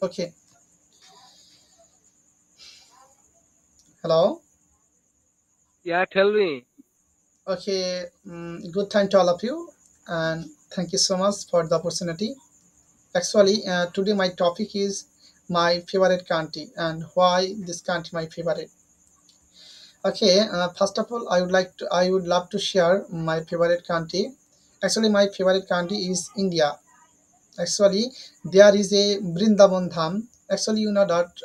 Okay. Hello. Yeah, tell me. Okay. Good time to all of you, and thank you so much for the opportunity. Actually, today my topic is my favorite country and why this country my favorite. Okay. First of all, I would love to share my favorite country. Actually, my favorite country is India. Actually, there is a Brindavan Dham. Actually, you know that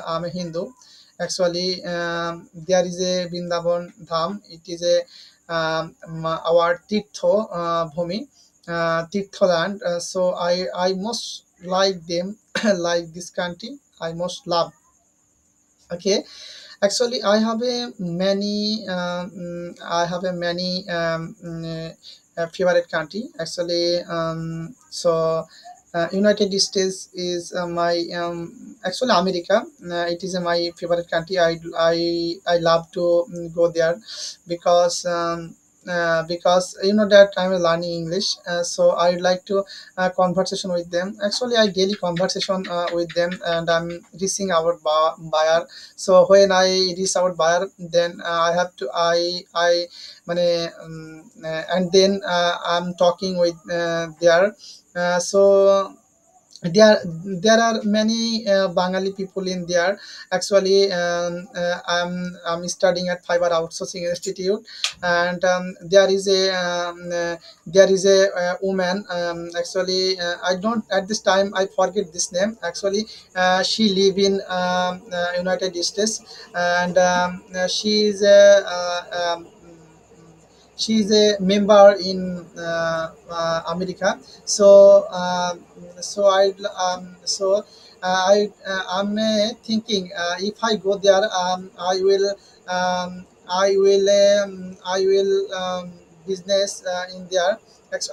I'm a Hindu. Actually, there is a Brindavan Dham. It is a our Tirtho Bhumi, Tirtho land. So I most like them, like this country. I most love. Okay. Actually, I have a many favorite country. Actually, United States is my actually America. It is my favorite country. I love to go there because. Because you know that I'm learning English, so I'd like to conversation with them. Actually, I daily conversation with them, and I'm reaching our buyer. So when I reach our buyer, then I have to I mane, and then I'm talking with there. So there are many Bengali people in there. Actually, I'm studying at Fiber Outsourcing Institute, and there is a woman. Actually, I don't at this time I forget this name. Actually, she live in United States, and she is a she is a member in America. So I'm thinking if I go there, I will business in there.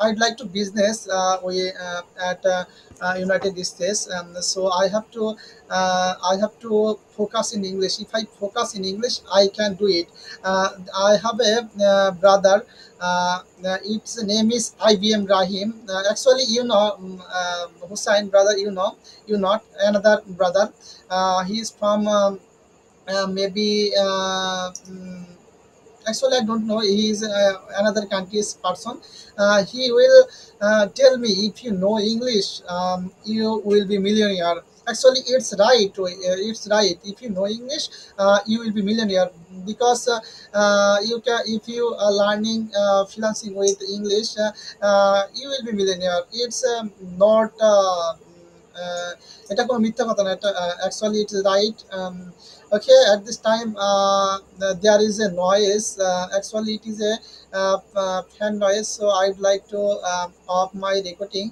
I'd like to business at United States. So I have to focus in English. If I focus in English, I can do it. I have a brother. Its name is IBM Rahim. Actually, Hussein brother. You not another brother. He is from maybe. Actually, I don't know. He is another country's person. He will tell me, if you know English, you will be millionaire. Actually, it's right. It's right. If you know English, you will be millionaire, because you can, if you are learning freelancing with English, you will be millionaire. It's not. এটা কোনো মিথ্যা কথা না, এটা actually it is right. Okay, at this time there is a noise. Actually, it is a fan noise, so I'd like to off my recording.